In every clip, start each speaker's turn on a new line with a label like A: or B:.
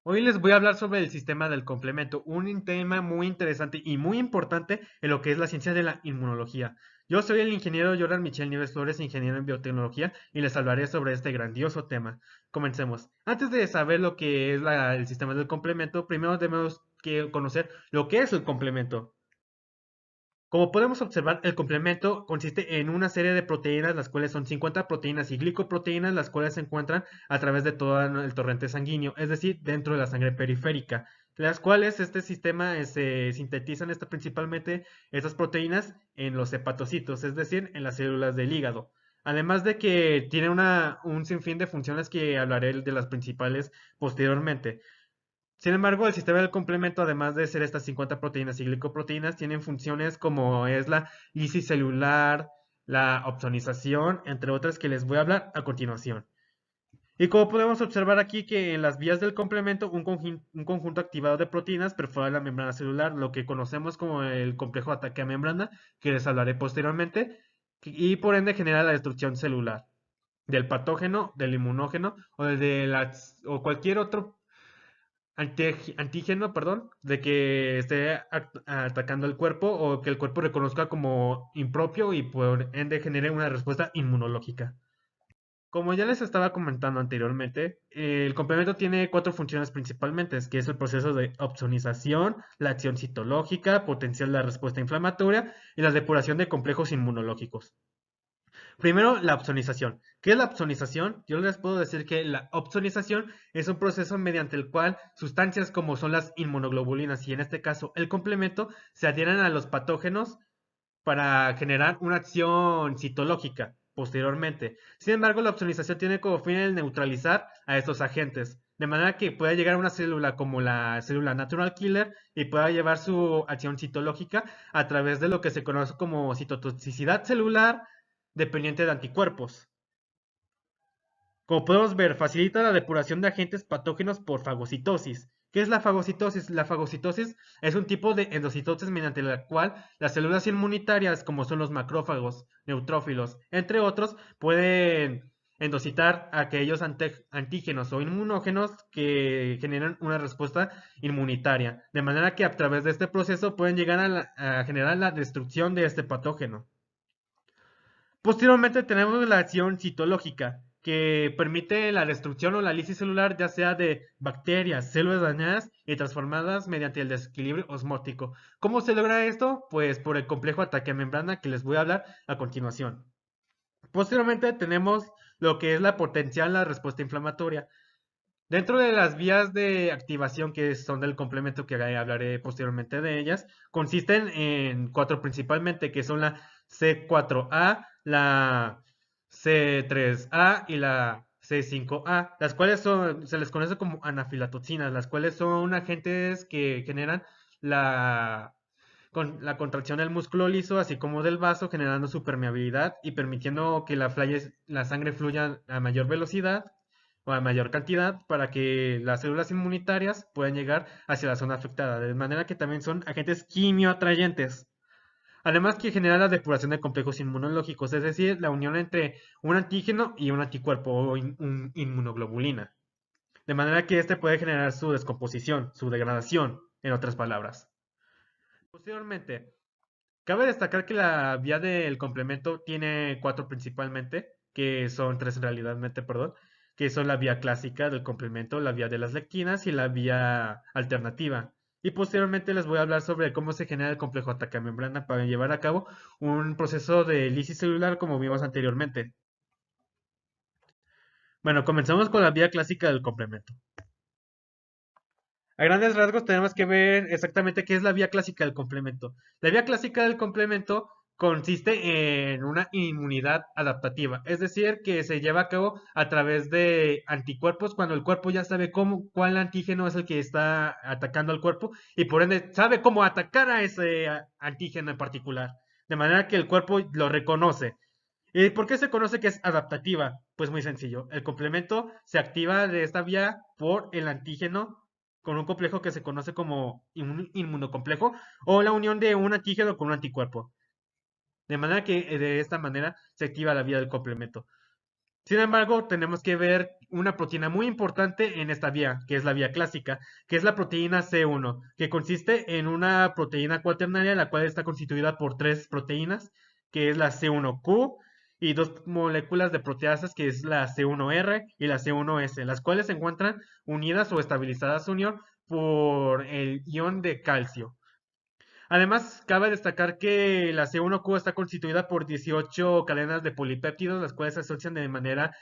A: Hoy les voy a hablar sobre el sistema del complemento, un tema muy interesante y muy importante en lo que es la ciencia de la inmunología. Yo soy el ingeniero Jordan Michel Nieves Flores, ingeniero en biotecnología, y les hablaré sobre este grandioso tema. Comencemos. Antes de saber lo que es el sistema del complemento, primero debemos que conocer lo que es el complemento. Como podemos observar, el complemento consiste en una serie de proteínas, las cuales son 50 proteínas y glicoproteínas, las cuales se encuentran a través de todo el torrente sanguíneo, es decir, dentro de la sangre periférica, las cuales este sistema se sintetizan principalmente estas proteínas en los hepatocitos, es decir, en las células del hígado. Además de que tiene un sinfín de funciones que hablaré de las principales posteriormente. Sin embargo, el sistema del complemento, además de ser estas 50 proteínas y glicoproteínas, tienen funciones como es la lisis celular, la opsonización, entre otras que les voy a hablar a continuación. Y como podemos observar aquí que en las vías del complemento, un conjunto activado de proteínas perfora la membrana celular, lo que conocemos como el complejo de ataque a membrana, que les hablaré posteriormente, y por ende genera la destrucción celular del patógeno, del inmunógeno o cualquier otro antígeno, perdón, de que esté atacando el cuerpo o que el cuerpo reconozca como impropio y por ende genere una respuesta inmunológica. Como ya les estaba comentando anteriormente, el complemento tiene cuatro funciones principalmente, que es el proceso de opsonización, la acción citológica, potenciar la respuesta inflamatoria y la depuración de complejos inmunológicos. Primero, la opsonización. ¿Qué es la opsonización? Yo les puedo decir que la opsonización es un proceso mediante el cual sustancias como son las inmunoglobulinas y en este caso el complemento se adhieren a los patógenos para generar una acción citológica posteriormente. Sin embargo, la opsonización tiene como fin el neutralizar a estos agentes, de manera que pueda llegar a una célula como la célula natural killer y pueda llevar su acción citológica a través de lo que se conoce como citotoxicidad celular dependiente de anticuerpos. Como podemos ver, facilita la depuración de agentes patógenos por fagocitosis. ¿Qué es la fagocitosis? La fagocitosis es un tipo de endocitosis mediante la cual las células inmunitarias, como son los macrófagos, neutrófilos, entre otros, pueden endocitar a aquellos antígenos o inmunógenos que generan una respuesta inmunitaria. De manera que a través de este proceso pueden llegar a generar la destrucción de este patógeno. Posteriormente tenemos la acción citológica, que permite la destrucción o la lisis celular ya sea de bacterias, células dañadas y transformadas mediante el desequilibrio osmótico. ¿Cómo se logra esto? Pues por el complejo ataque a membrana que les voy a hablar a continuación. Posteriormente tenemos lo que es la potencial la respuesta inflamatoria. Dentro de las vías de activación que son del complemento, que hablaré posteriormente de ellas, consisten en cuatro principalmente, que son la C4A, la C3A y la C5A, las cuales se les conoce como anafilatoxinas, las cuales son agentes que generan la, la contracción del músculo liso, así como del vaso, generando su permeabilidad y permitiendo que la sangre fluya a mayor velocidad o a mayor cantidad para que las células inmunitarias puedan llegar hacia la zona afectada, de manera que también son agentes quimioatrayentes. Además que genera la depuración de complejos inmunológicos, es decir, la unión entre un antígeno y un anticuerpo o inmunoglobulina, de manera que este puede generar su descomposición, su degradación, en otras palabras. Posteriormente, cabe destacar que la vía del complemento tiene cuatro principalmente, que son tres en realidad, perdón, que son la vía clásica del complemento, la vía de las lectinas y la vía alternativa. Y posteriormente les voy a hablar sobre cómo se genera el complejo ataque a membrana para llevar a cabo un proceso de lisis celular como vimos anteriormente. Bueno, comenzamos con la vía clásica del complemento. A grandes rasgos tenemos que ver exactamente qué es la vía clásica del complemento. La vía clásica del complemento consiste en una inmunidad adaptativa, es decir, que se lleva a cabo a través de anticuerpos cuando el cuerpo ya sabe cuál antígeno es el que está atacando al cuerpo y por ende sabe cómo atacar a ese antígeno en particular, de manera que el cuerpo lo reconoce. ¿Y por qué se conoce que es adaptativa? Pues muy sencillo. El complemento se activa de esta vía por el antígeno con un complejo que se conoce como inmunocomplejo o la unión de un antígeno con un anticuerpo. De manera que de esta manera se activa la vía del complemento. Sin embargo, tenemos que ver una proteína muy importante en esta vía, que es la vía clásica, que es la proteína C1, que consiste en una proteína cuaternaria, la cual está constituida por tres proteínas, que es la C1Q, y dos moléculas de proteasas, que es la C1R y la C1S, las cuales se encuentran unidas o estabilizadas unión por el ion de calcio. Además, cabe destacar que la C1Q está constituida por 18 cadenas de polipéptidos, las cuales se asocian de manera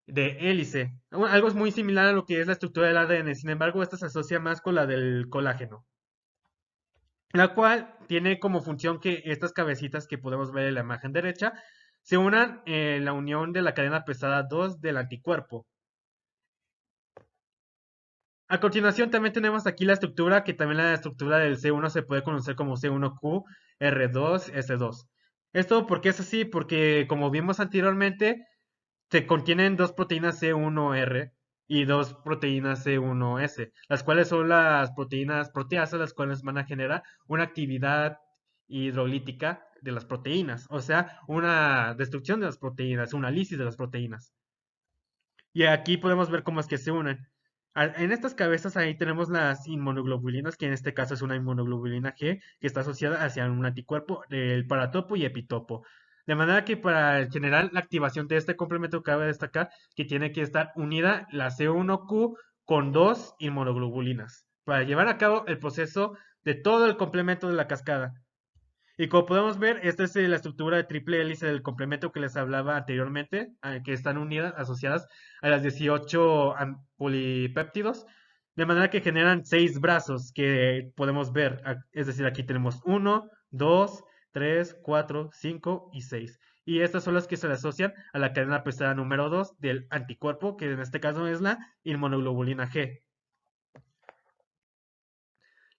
A: de hélice. Algo es muy similar a lo que es la estructura del ADN, sin embargo, esta se asocia más con la del colágeno, la cual tiene como función que estas cabecitas que podemos ver en la imagen derecha se unan en la unión de la cadena pesada 2 del anticuerpo. A continuación también tenemos aquí la estructura, que también la estructura del C1 se puede conocer como C1Q, R2, S2. Esto, ¿por qué es así? Porque como vimos anteriormente, se contienen dos proteínas C1R y dos proteínas C1S, las cuales son las proteínas proteasas, las cuales van a generar una actividad hidrolítica de las proteínas, o sea, una destrucción de las proteínas, una lisis de las proteínas. Y aquí podemos ver cómo es que se unen. En estas cabezas ahí tenemos las inmunoglobulinas, que en este caso es una inmunoglobulina G, que está asociada hacia un anticuerpo, el paratopo y epitopo. De manera que para generar la activación de este complemento cabe destacar que tiene que estar unida la C1Q con dos inmunoglobulinas para llevar a cabo el proceso de todo el complemento de la cascada. Y como podemos ver, esta es la estructura de triple hélice del complemento que les hablaba anteriormente, que están unidas, asociadas a las 18 polipéptidos, de manera que generan 6 brazos que podemos ver. Es decir, aquí tenemos uno, 2, 3, 4, 5 y 6. Y estas son las que se le asocian a la cadena pesada número 2 del anticuerpo, que en este caso es la inmunoglobulina G.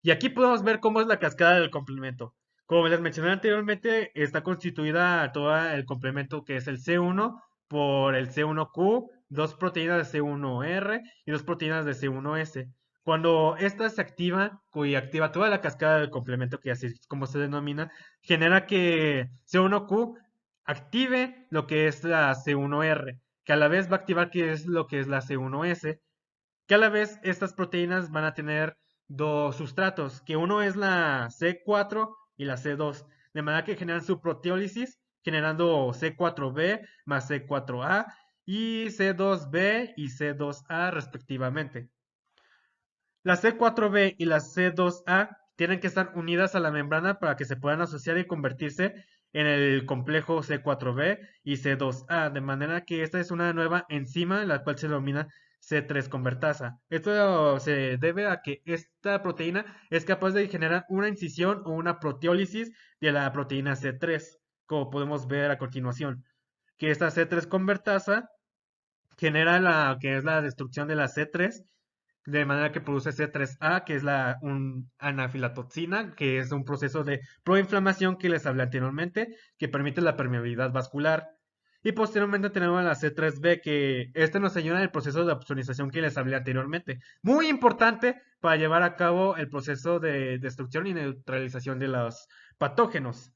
A: Y aquí podemos ver cómo es la cascada del complemento. Como les mencioné anteriormente, está constituida todo el complemento que es el C1 por el C1Q, dos proteínas de C1R y dos proteínas de C1S. Cuando esta se activa y activa toda la cascada del complemento, que así es como se denomina, genera que C1Q active lo que es la C1R, que a la vez va a activar que es lo que es la C1S, que a la vez estas proteínas van a tener dos sustratos, que uno es la C4 y la C2, de manera que generan su proteólisis, generando C4b más C4a y C2b y C2a respectivamente. La C4b y la C2a tienen que estar unidas a la membrana para que se puedan asociar y convertirse en el complejo C4b y C2a, de manera que esta es una nueva enzima, la cual se denomina C3 convertasa. Esto se debe a que esta proteína es capaz de generar una incisión o una proteólisis de la proteína C3, como podemos ver a continuación, que esta C3 convertasa genera la que es la destrucción de la C3, de manera que produce C3A, que es un anafilatoxina, que es un proceso de proinflamación que les hablé anteriormente, que permite la permeabilidad vascular. Y posteriormente tenemos la C3B, que este nos ayuda en el proceso de opsonización que les hablé anteriormente. Muy importante para llevar a cabo el proceso de destrucción y neutralización de los patógenos.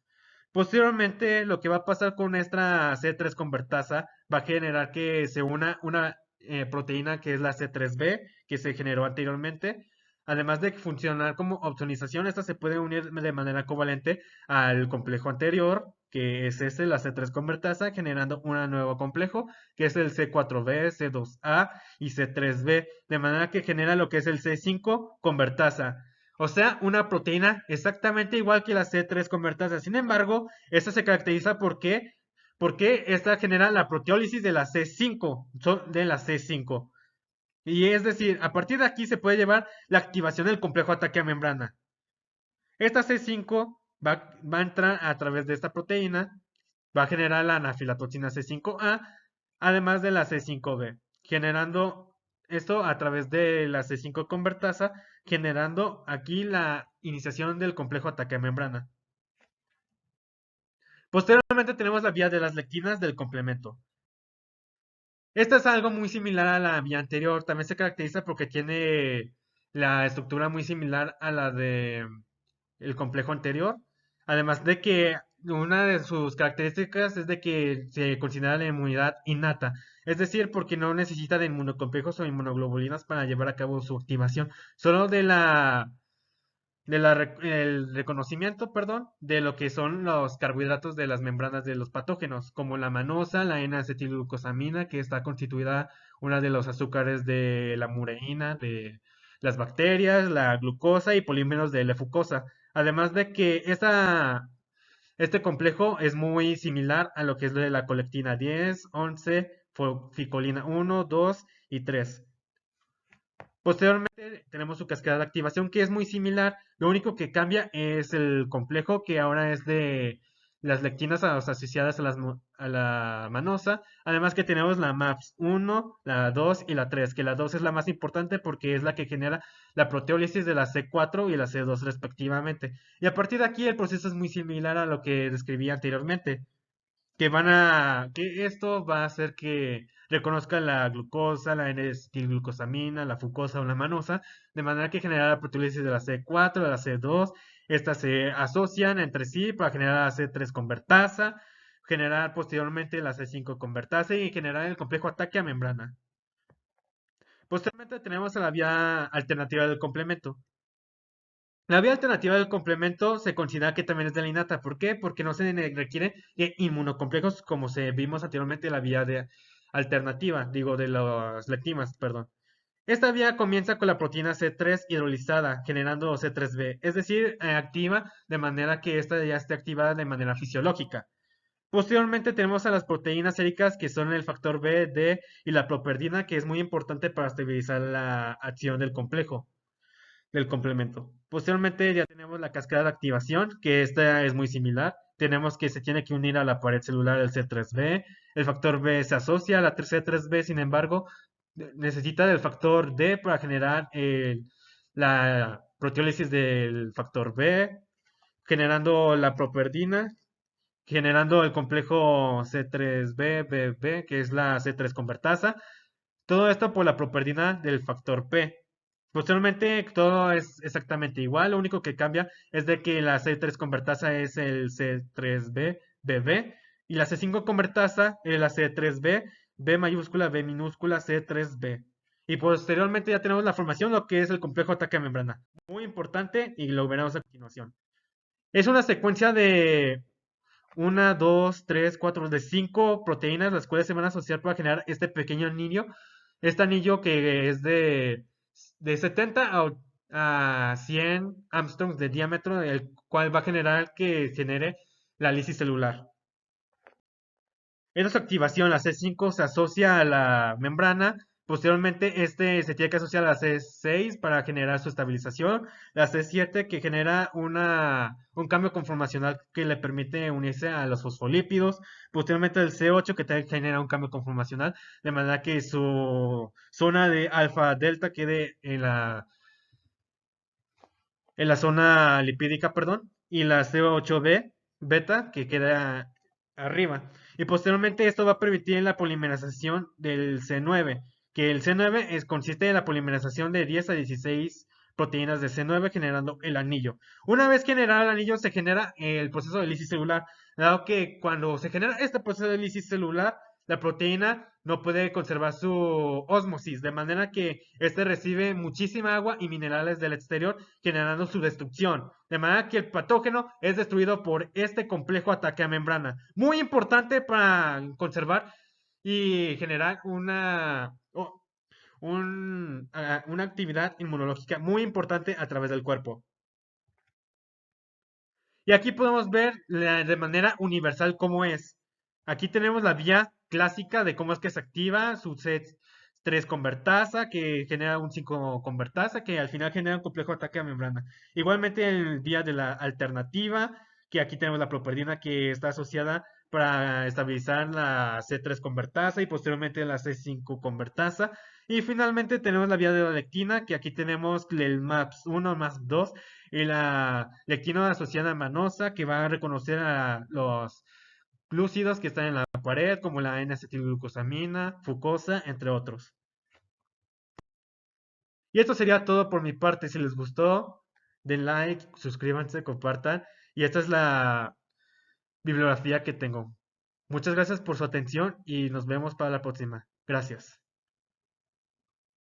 A: Posteriormente, lo que va a pasar con esta C3 convertasa va a generar que se una una proteína que es la C3b, que se generó anteriormente. Además de funcionar como opsonización, esta se puede unir de manera covalente al complejo anterior, que es este, la C3 convertasa, generando un nuevo complejo, que es el C4b, C2a y C3b, de manera que genera lo que es el C5 convertasa. O sea, una proteína exactamente igual que la C3 convertasa. Sin embargo, esta se caracteriza porque esta genera la proteólisis de la C5, de la C5. Y es decir, a partir de aquí se puede llevar la activación del complejo ataque a membrana. Esta C5 va a entrar a través de esta proteína, va a generar la anafilatoxina C5A, además de la C5B, generando esto a través de la C5 convertasa, generando aquí la iniciación del complejo ataque a membrana. Posteriormente tenemos la vía de las lectinas del complemento. Esta es algo muy similar a la vía anterior, también se caracteriza porque tiene la estructura muy similar a la de el complejo anterior, además de que una de sus características es de que se considera la inmunidad innata, es decir, porque no necesita de inmunocomplejos o inmunoglobulinas para llevar a cabo su activación, solo el reconocimiento, perdón, de lo que son los carbohidratos de las membranas de los patógenos, como la manosa, la N-acetilglucosamina, que está constituida una de los azúcares de la mureína, de las bacterias, la glucosa y polímeros de la fucosa. Además de que este complejo es muy similar a lo que es de la colectina 10, 11, ficolina 1, 2 y 3. Posteriormente tenemos su cascada de activación que es muy similar. Lo único que cambia es el complejo que ahora es de las lectinas asociadas a la manosa. Además que tenemos la MAPS 1, la 2 y la 3, que la 2 es la más importante porque es la que genera la proteólisis de la C4 y la C2 respectivamente. Y a partir de aquí el proceso es muy similar a lo que describí anteriormente, que esto va a hacer que reconozca la glucosa, la N-acetilglucosamina, la fucosa o la manosa, de manera que genera la proteólisis de la C4, de la C2, estas se asocian entre sí para generar la C3 convertasa, generar posteriormente la C5 convertasa y generar el complejo ataque a membrana. Posteriormente tenemos la vía alternativa del complemento. La vía alternativa del complemento se considera que también es de la innata. ¿Por qué? Porque no se requiere de inmunocomplejos como se vimos anteriormente en la vía de alternativa, digo, de las lectimas, perdón. Esta vía comienza con la proteína C3 hidrolizada, generando C3b, es decir, activa de manera que esta ya esté activada de manera fisiológica. Posteriormente tenemos a las proteínas séricas que son el factor B, D y la properdina, que es muy importante para estabilizar la acción del complemento. Posteriormente ya tenemos la cascada de activación, que esta es muy similar. Tenemos que se tiene que unir a la pared celular el C3b. El factor B se asocia a la C3b, sin embargo, necesita del factor D para generar la proteólisis del factor B, generando la properdina, generando el complejo C3b, que es la C3 convertasa. Todo esto por la properdina del factor P. Posteriormente, todo es exactamente igual. Lo único que cambia es de que la C3 convertasa es el C3b, BB, y la C5 convertasa es la C3b, B mayúscula, B minúscula, C3b. Y posteriormente ya tenemos la formación, lo que es el complejo ataque a membrana. Muy importante y lo veremos a continuación. Es una secuencia de una, dos, tres, cuatro, de cinco proteínas, las cuales se van a asociar para generar este pequeño anillo. Este anillo que es de 70 a 100 Armstrongs de diámetro, el cual va a generar que genere la lisis celular. Esa es su activación, la C5 se asocia a la membrana, posteriormente este se tiene que asociar a la C6 para generar su estabilización, la C7 que genera un cambio conformacional que le permite unirse a los fosfolípidos, posteriormente el C8 que también genera un cambio conformacional, de manera que su zona de alfa delta quede en la zona lipídica, perdón, y la C8b beta que queda arriba. Y posteriormente esto va a permitir la polimerización del C9, que el C9 consiste en la polimerización de 10 a 16 proteínas de C9 generando el anillo. Una vez generado el anillo se genera el proceso de lisis celular, dado que cuando se genera este proceso de lisis celular, la proteína no puede conservar su ósmosis, de manera que este recibe muchísima agua y minerales del exterior, generando su destrucción. De manera que el patógeno es destruido por este complejo ataque a membrana. Muy importante para conservar y generar una actividad inmunológica muy importante a través del cuerpo. Y aquí podemos ver de manera universal cómo es. Aquí tenemos la vía clásica de cómo es que se activa su C3 convertasa, que genera un 5 convertasa, que al final genera un complejo ataque a membrana. Igualmente el vía de la alternativa, que aquí tenemos la properdina que está asociada para estabilizar la C3 convertasa y posteriormente la C5 convertasa. Y finalmente tenemos la vía de la lectina, que aquí tenemos el MAPS1, MAPS2 y la lectina asociada manosa que va a reconocer a los glúcidos que están en la pared, como la N-acetilglucosamina, fucosa, entre otros. Y esto sería todo por mi parte. Si les gustó, den like, suscríbanse, compartan. Y esta es bibliografía que tengo. Muchas gracias por su atención y nos vemos para la próxima. Gracias.